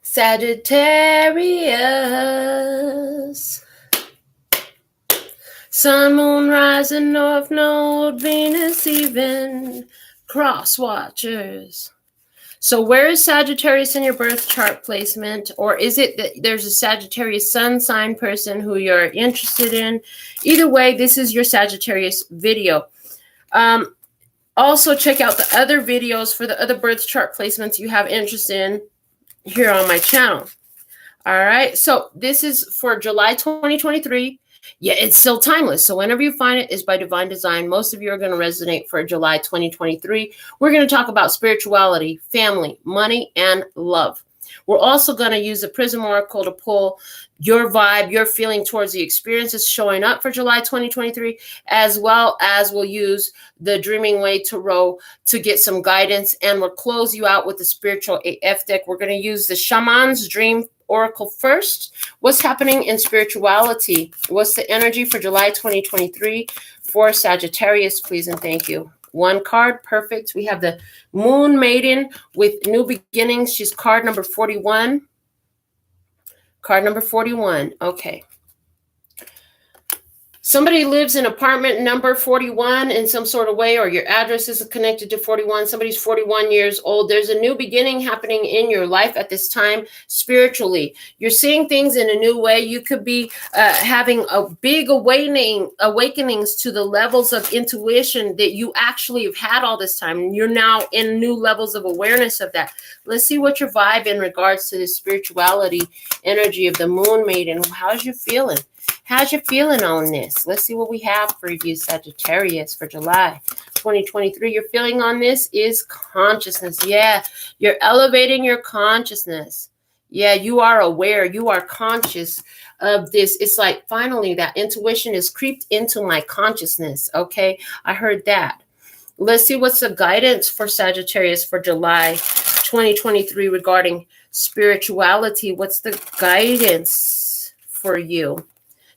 Sagittarius. Sun, moon, rising, north node, Venus, even cross watchers. So where is Sagittarius in your birth chart placement? Or is it that there's a Sagittarius sun sign person who you're interested in? Either way, this is your Sagittarius video. Also, check out the other videos for the other birth chart placements you have interest in here on my channel. All right, so this is for July 2023. Yeah, it's still timeless. So whenever you find it, is by divine design. Most of you are going to resonate for July 2023. We're going to talk about spirituality, family, money, and love. We're also going to use the Prism Oracle to pull your vibe, your feeling towards the experiences showing up for July 2023, as well as we'll use the Dreaming Way Tarot to get some guidance. And we'll close you out with the Spiritual AF deck. We're going to use the Shaman's Dream Oracle first. What's happening in spirituality? What's the energy for July 2023 for Sagittarius, please and thank you. One card, perfect. We have the Moon Maiden with New Beginnings. She's card number 41. Card number 41. Okay. Somebody lives in apartment number 41 in some sort of way, or your address is connected to 41. Somebody's 41 years old. There's a new beginning happening in your life at this time spiritually. You're seeing things in a new way. You could be having a big awakenings to the levels of intuition that you actually have had all this time. You're now in new levels of awareness of that. Let's see what your vibe in regards to the spirituality energy of the Moon Maiden. How's you feeling? How's you feeling on this? Let's see what we have for you, Sagittarius, for July 2023. Your feeling on this is consciousness. Yeah, you're elevating your consciousness. Yeah, you are aware. You are conscious of this. It's like finally that intuition is creeped into my consciousness. Okay, I heard that. Let's see what's the guidance for Sagittarius for July 2023 regarding spirituality. What's the guidance for you?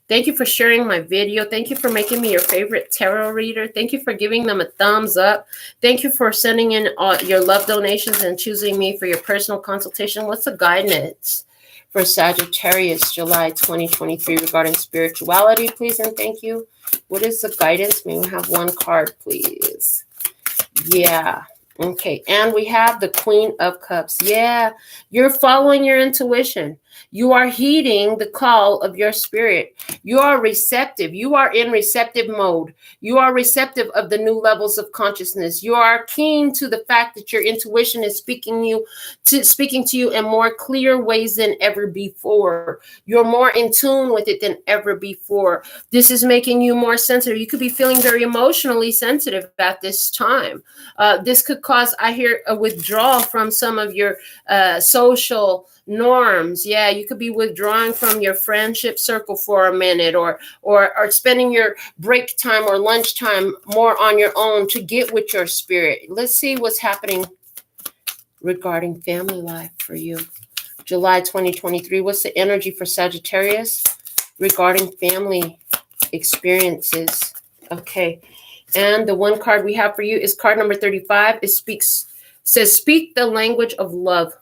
Thank you for sharing my video. Thank you for making me your favorite tarot reader. Thank you for giving them a thumbs up. Thank you for sending in your love donations and choosing me for your personal consultation. What's the guidance for Sagittarius, July 2023 regarding spirituality, please and thank you? What is the guidance? May we have one card, please? Yeah. Okay. And we have the Queen of Cups. Yeah. You're following your intuition. You are heeding the call of your spirit. You are receptive. You are in receptive mode. You are receptive of the new levels of consciousness. You are keen to the fact that your intuition is speaking to you in more clear ways than ever before. You're more in tune with it than ever before. This is making you more sensitive. You could be feeling very emotionally sensitive at this time. This could cause, I hear, a withdrawal from some of your social norms. Yeah, you could be withdrawing from your friendship circle for a minute, or spending your break time or lunch time more on your own to get with your spirit. Let's see what's happening regarding family life for you. July 2023. What's the energy for Sagittarius regarding family experiences? Okay. And the one card we have for you is card number 35. It says, speak the language of love.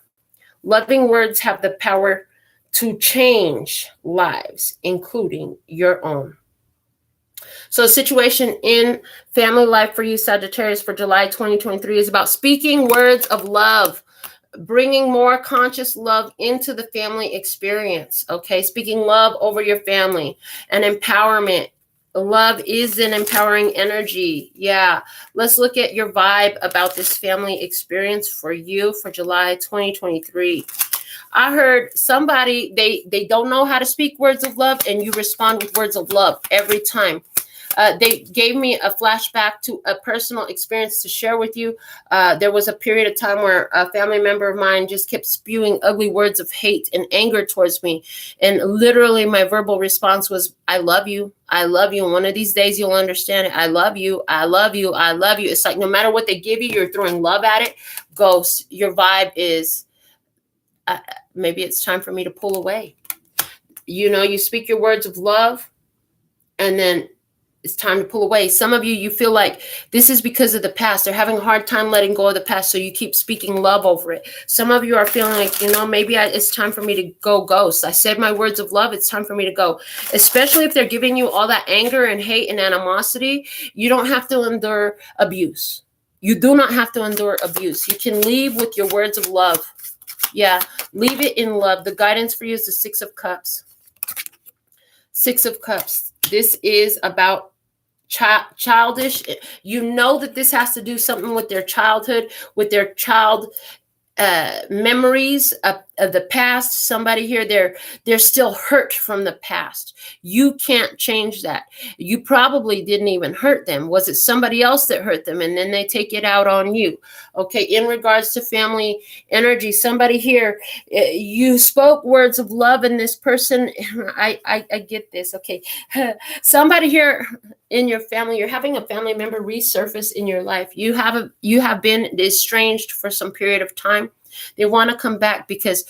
Loving words have the power to change lives, including your own. So a situation in family life for you, Sagittarius, for July 2023 is about speaking words of love, bringing more conscious love into the family experience, okay? Speaking love over your family and empowerment. Love is an empowering energy. Yeah. Let's look at your vibe about this family experience for you for July 2023. I heard somebody, they don't know how to speak words of love, and you respond with words of love every time. They gave me a flashback to a personal experience to share with you. There was a period of time where a family member of mine just kept spewing ugly words of hate and anger towards me. And literally my verbal response was, I love you. I love you. And one of these days you'll understand it. I love you. I love you. I love you. It's like no matter what they give you, you're throwing love at it. Ghost, your vibe is, maybe it's time for me to pull away. You know, you speak your words of love, and then It's time to pull away. Some of you, you feel like this is because of the past. They're having a hard time letting go of the past, so you keep speaking love over it. Some of you are feeling like, maybe it's time for me to go ghost. I said my words of love. It's time for me to go. Especially if they're giving you all that anger and hate and animosity, you don't have to endure abuse. You do not have to endure abuse. You can leave with your words of love. Yeah, leave it in love. The guidance for you is the Six of Cups. Six of Cups. This is about childish. You know that this has to do something with their childhood, with their child memories of the past. Somebody here, they're still hurt from the past. You can't change that. You probably didn't even hurt them. Was it somebody else that hurt them, and then they take it out on you? Okay, in regards to family energy, somebody here, you spoke words of love, and this person, I get this. Okay, somebody here in your family, you're having a family member resurface in your life. You have been estranged for some period of time. They want to come back because,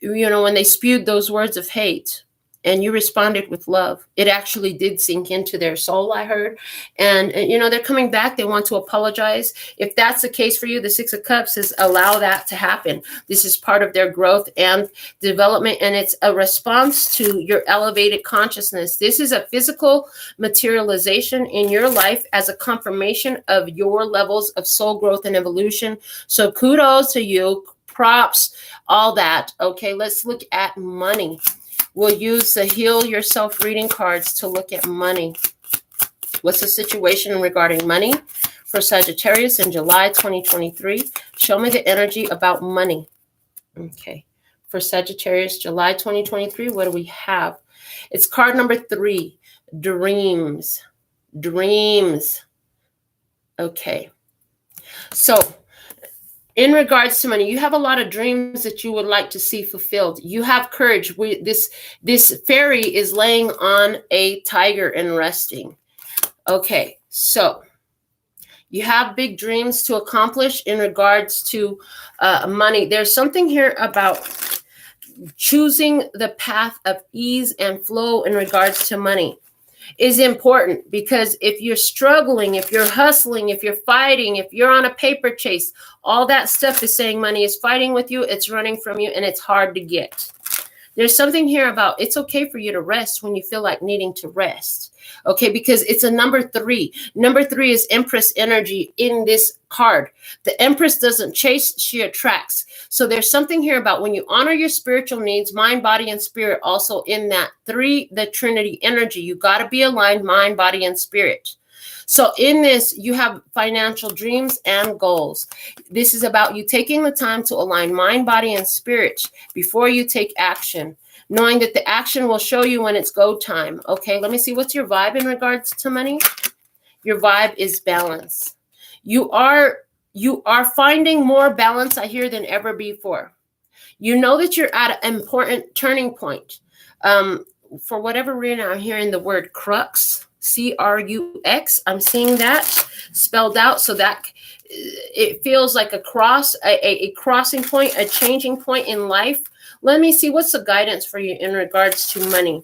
when they spewed those words of hate and you responded with love, it actually did sink into their soul, I heard. And, they're coming back. They want to apologize. If that's the case for you, the Six of Cups is allow that to happen. This is part of their growth and development, and it's a response to your elevated consciousness. This is a physical materialization in your life as a confirmation of your levels of soul growth and evolution. So kudos to you, props, all that. Okay, let's look at money. We'll use the Heal Yourself reading cards to look at money. What's the situation regarding money for Sagittarius in July 2023? Show me the energy about money. Okay. For Sagittarius, July 2023, what do we have? It's card number 3, dreams. Dreams. Okay. So, in regards to money, you have a lot of dreams that you would like to see fulfilled. You have courage. This fairy is laying on a tiger and resting. Okay, so you have big dreams to accomplish in regards to money. There's something here about choosing the path of ease and flow in regards to money is important, because if you're struggling, if you're hustling, if you're fighting, if you're on a paper chase, all that stuff is saying money is fighting with you, it's running from you, and it's hard to get. There's something here about it's okay for you to rest when you feel like needing to rest. Okay, because it's a number 3. Number 3 is Empress energy in this card. The Empress doesn't chase, she attracts. So there's something here about when you honor your spiritual needs, mind, body, and spirit, also in that 3, the Trinity energy. You got to be aligned, mind, body, and spirit. So in this, you have financial dreams and goals. This is about you taking the time to align mind, body, and spirit before you take action, knowing that the action will show you when it's go time. Okay, let me see. What's your vibe in regards to money? Your vibe is balance. You are finding more balance, I hear, than ever before. You know that you're at an important turning point. For whatever reason, I'm hearing the word crux. C-R-U-X. I'm seeing that spelled out, so that it feels like a crossing point, a changing point in life. Let me see, what's the guidance for you in regards to money?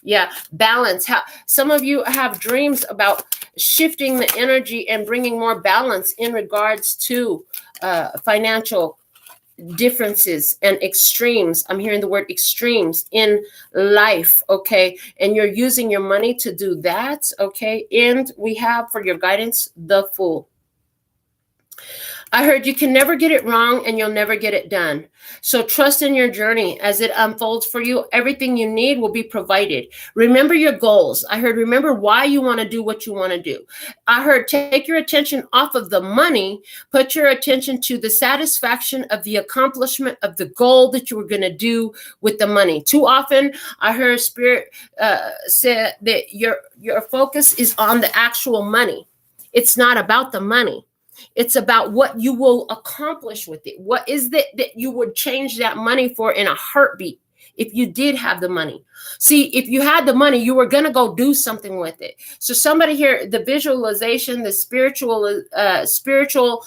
Yeah, balance. Some of you have dreams about shifting the energy and bringing more balance in regards to financial differences and extremes. I'm hearing the word extremes in life. Okay, and you're using your money to do that. Okay, and we have for your guidance the Fool. I heard you can never get it wrong and you'll never get it done. So trust in your journey as it unfolds for you. Everything you need will be provided. Remember your goals. I heard remember why you want to do what you want to do. I heard take your attention off of the money, put your attention to the satisfaction of the accomplishment of the goal that you were going to do with the money. Too often, I heard Spirit said that your focus is on the actual money. It's not about the money. It's about what you will accomplish with it. What is that you would change that money for in a heartbeat? if you did have the money. See, if you had the money, you were going to go do something with it. So somebody here, the visualization, the spiritual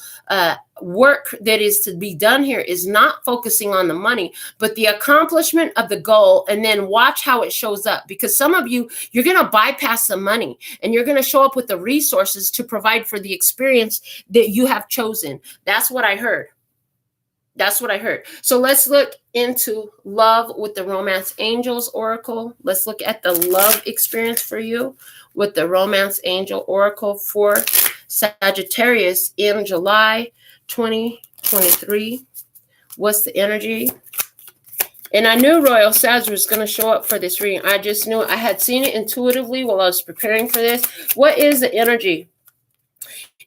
work that is to be done here is not focusing on the money, but the accomplishment of the goal, and then watch how it shows up. Because some of you, you're going to bypass the money and you're going to show up with the resources to provide for the experience that you have chosen. That's what I heard. That's what I heard. So let's look into love with the Romance Angels Oracle. Let's look at the love experience for you with the Romance Angel Oracle for Sagittarius in July 2023. What's the energy? And I knew Royal Sag was going to show up for this reading. I just knew I had seen it intuitively while I was preparing for this. What is the energy?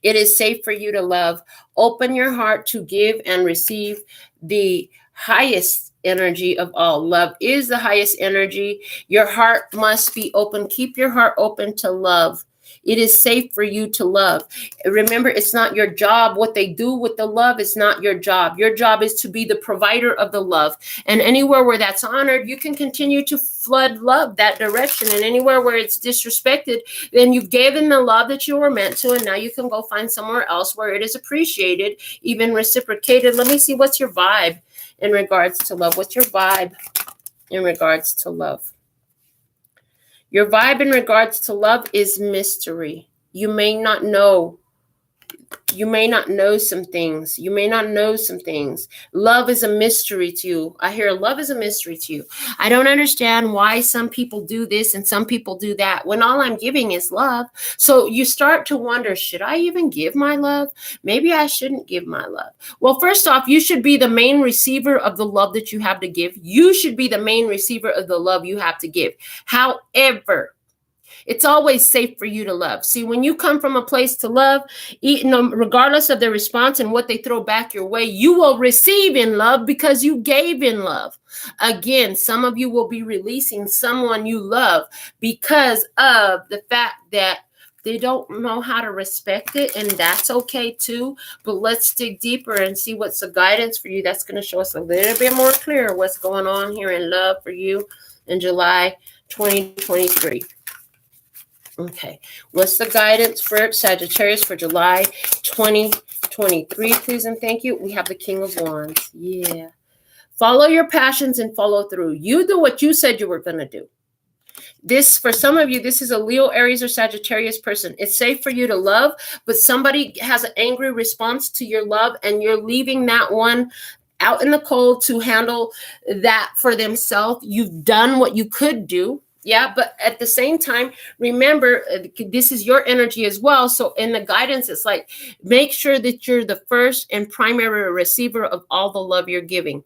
It is safe for you to love. Open your heart to give and receive the highest energy of all. Love is the highest energy. Your heart must be open. Keep your heart open to love. It is safe for you to love. Remember, it's not your job. What they do with the love is not your job. Your job is to be the provider of the love. And anywhere where that's honored, you can continue to flood love that direction. And anywhere where it's disrespected, then you've given the love that you were meant to. And now you can go find somewhere else where it is appreciated, even reciprocated. Let me see, what's your vibe in regards to love? What's your vibe in regards to love? Your vibe in regards to love is mystery. You may not know. You may not know some things. You may not know some things. Love is a mystery to you. I hear love is a mystery to you. I don't understand why some people do this and some people do that when all I'm giving is love. So you start to wonder, should I even give my love? Maybe I shouldn't give my love. Well, first off, you should be the main receiver of the love that you have to give. You should be the main receiver of the love you have to give. However, it's always safe for you to love. See, when you come from a place to love, regardless of the response and what they throw back your way, you will receive in love because you gave in love. Again, some of you will be releasing someone you love because of the fact that they don't know how to respect it, and that's okay too. But let's dig deeper and see what's the guidance for you. That's going to show us a little bit more clear what's going on here in love for you in July 2023. Okay, what's the guidance for Sagittarius for July 2023, please and thank you? We have the King of Wands. Yeah. Follow your passions and follow through. You do what you said you were going to do. This, for some of you, this is a Leo, Aries, or Sagittarius person. It's safe for you to love, but somebody has an angry response to your love, and you're leaving that one out in the cold to handle that for themselves. You've done what you could do. Yeah, but at the same time, remember, this is your energy as well. So in the guidance, it's like, make sure that you're the first and primary receiver of all the love you're giving.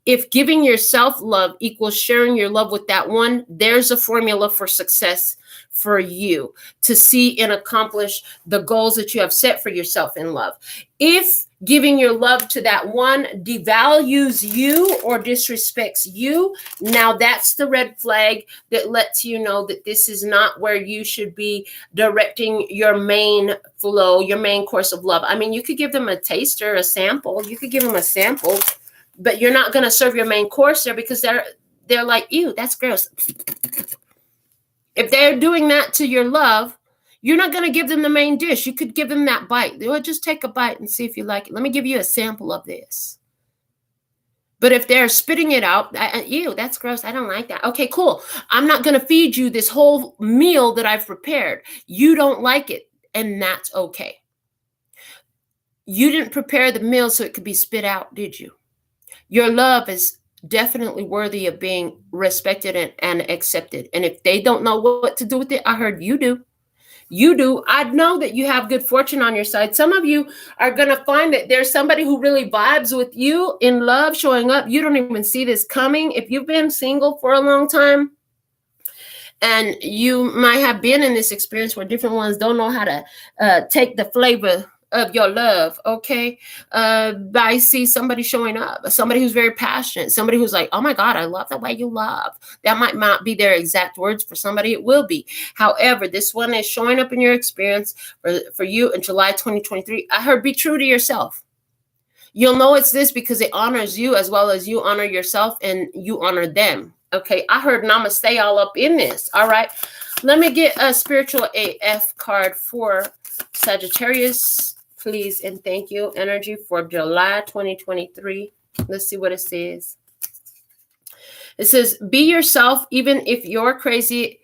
If giving yourself love equals sharing your love with that one, there's a formula for success for you to see and accomplish the goals that you have set for yourself in love. If giving your love to that one devalues you or disrespects you, now that's the red flag that lets you know that this is not where you should be directing your main flow, your main course of love. I mean, you could give them a taster, a sample. You could give them a sample, but you're not going to serve your main course there because they're like, ew, that's gross. If they're doing that to your love, you're not going to give them the main dish. You could give them that bite. They'll just take a bite and see if you like it. Let me give you a sample of this. But if they're spitting it out, ew, that's gross. I don't like that. Okay, cool. I'm not going to feed you this whole meal that I've prepared. You don't like it, and that's okay. You didn't prepare the meal so it could be spit out, did you? Your love is definitely worthy of being respected and accepted. And if they don't know what to do with it, I heard you do. You do. I know that you have good fortune on your side. Some of you are going to find that there's somebody who really vibes with you in love showing up. You don't even see this coming. If you've been single for a long time, and you might have been in this experience where different ones don't know how to take the flavor of your love, okay? I see somebody showing up, somebody who's very passionate, somebody who's like, oh my God, I love the way you love. That might not be their exact words. For somebody, it will be. However, this one is showing up in your experience for you in July 2023. I heard be true to yourself. You'll know it's this because it honors you as well as you honor yourself and you honor them. Okay, I heard namaste all up in this. All right, let me get a spiritual AF card for Sagittarius, please, and thank you. Energy for July 2023. Let's see what it says. It says, be yourself even if you're crazy.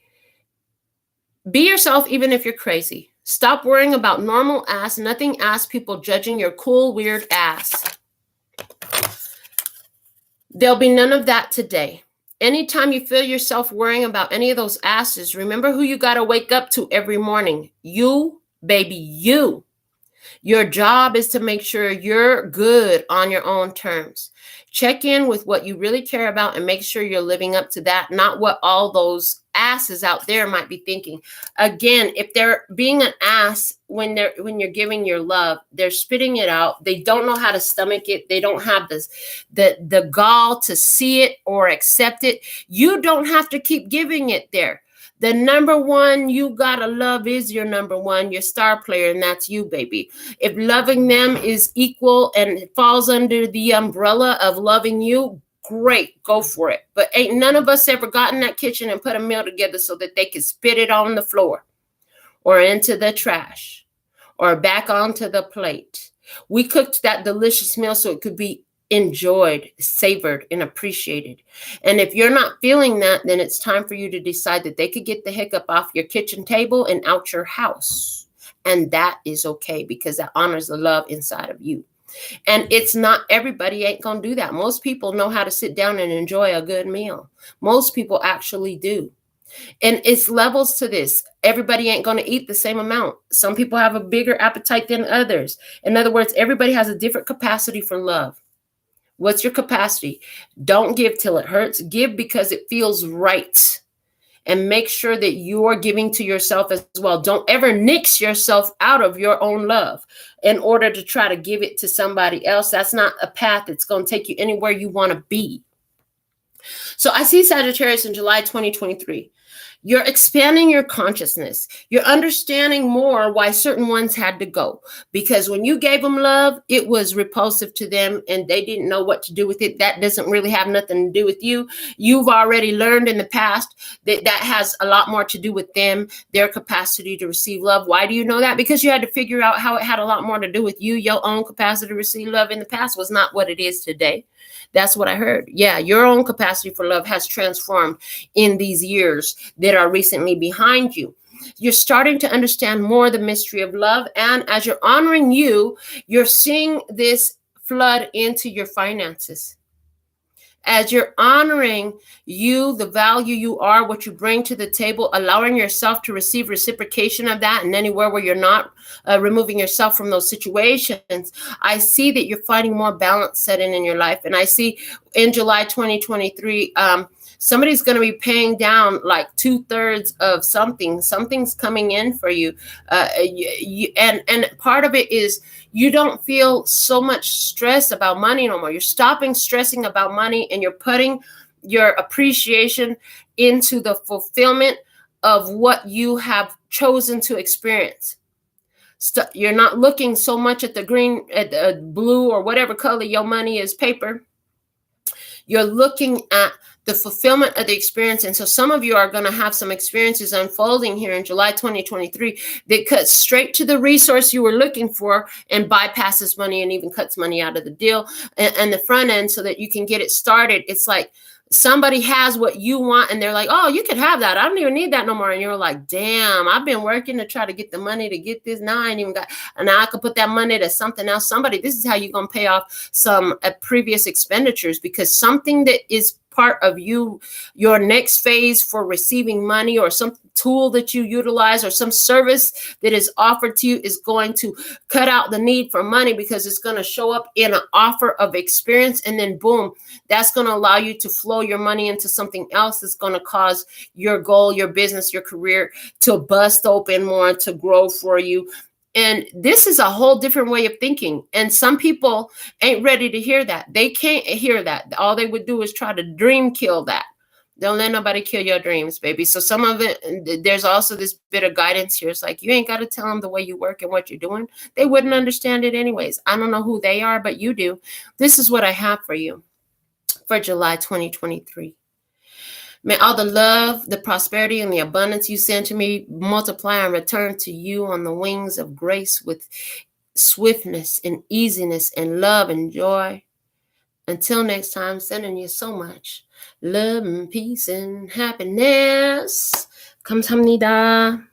Be yourself even if you're crazy. Stop worrying about normal ass, nothing ass people judging your cool, weird ass. There'll be none of that today. Anytime you feel yourself worrying about any of those asses, remember who you got to wake up to every morning. You, baby, you. Your job is to make sure you're good on your own terms. Check in with what you really care about and make sure you're living up to that, not what all those asses out there might be thinking. Again, if they're being an ass when you're giving your love, they're spitting it out. They don't know how to stomach it. They don't have the gall to see it or accept it. You don't have to keep giving it there. The number one you gotta love is your number one, your star player, and that's you, baby. If loving them is equal and it falls under the umbrella of loving you, great, go for it. But ain't none of us ever got in that kitchen and put a meal together so that they could spit it on the floor or into the trash or back onto the plate. We cooked that delicious meal so it could be enjoyed, savored, and appreciated. And if you're not feeling that, then it's time for you to decide that they could get the hiccup off your kitchen table and out your house. And that is okay, because that honors the love inside of you. And it's not, everybody ain't gonna do that. Most people know how to sit down and enjoy a good meal. Most people actually do. And it's levels to this. Everybody ain't going to eat the same amount. Some people have a bigger appetite than others. In other words, everybody has a different capacity for love. What's your capacity? Don't give till it hurts. Give because it feels right. And make sure that you're giving to yourself as well. Don't ever nix yourself out of your own love in order to try to give it to somebody else. That's not a path that's going to take you anywhere you want to be. So I see Sagittarius in July 2023. You're expanding your consciousness. You're understanding more why certain ones had to go. Because when you gave them love, it was repulsive to them and they didn't know what to do with it. That doesn't really have nothing to do with you. You've already learned in the past that that has a lot more to do with them, their capacity to receive love. Why do you know that? Because you had to figure out how it had a lot more to do with you. Your own capacity to receive love in the past was not what it is today. That's what I heard. Yeah, your own capacity for love has transformed in these years that are recently behind you. You're starting to understand more the mystery of love. And as you're honoring you, you're seeing this flood into your finances. As you're honoring you, the value you are, what you bring to the table, allowing yourself to receive reciprocation of that, and anywhere where you're not removing yourself from those situations, I see that you're finding more balance setting in your life. And I see in July 2023, somebody's going to be paying down like 2/3 of something. Something's coming in for you. And part of it is you don't feel so much stress about money no more. You're stopping stressing about money and you're putting your appreciation into the fulfillment of what you have chosen to experience. You're not looking so much at the green, at the blue, or whatever color your money is, paper. You're looking at the fulfillment of the experience. And so some of you are going to have some experiences unfolding here in July 2023 that cuts straight to the resource you were looking for and bypasses money and even cuts money out of the deal and the front end so that you can get it started. It's like somebody has what you want and they're like, oh, you could have that. I don't even need that no more. And you're like, damn, I've been working to try to get the money to get this. Now I ain't even got, and now I could put that money to something else. This is how you're going to pay off some previous expenditures, because something that is part of you, your next phase for receiving money, or some tool that you utilize, or some service that is offered to you, is going to cut out the need for money, because it's going to show up in an offer of experience. And then boom, that's going to allow you to flow your money into something else that's going to cause your goal, your business, your career to bust open more, to grow for you. And this is a whole different way of thinking. And some people ain't ready to hear that. They can't hear that. All they would do is try to dream kill that. Don't let nobody kill your dreams, baby. So some of it, there's also this bit of guidance here. It's like, you ain't got to tell them the way you work and what you're doing. They wouldn't understand it anyways. I don't know who they are, but you do. This is what I have for you for July 2023. May all the love, the prosperity, and the abundance you send to me multiply and return to you on the wings of grace with swiftness and easiness and love and joy. Until next time, sending you so much love and peace and happiness. Kamsahamnida.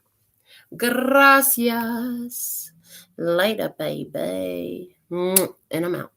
Gracias. Later, baby. And I'm out.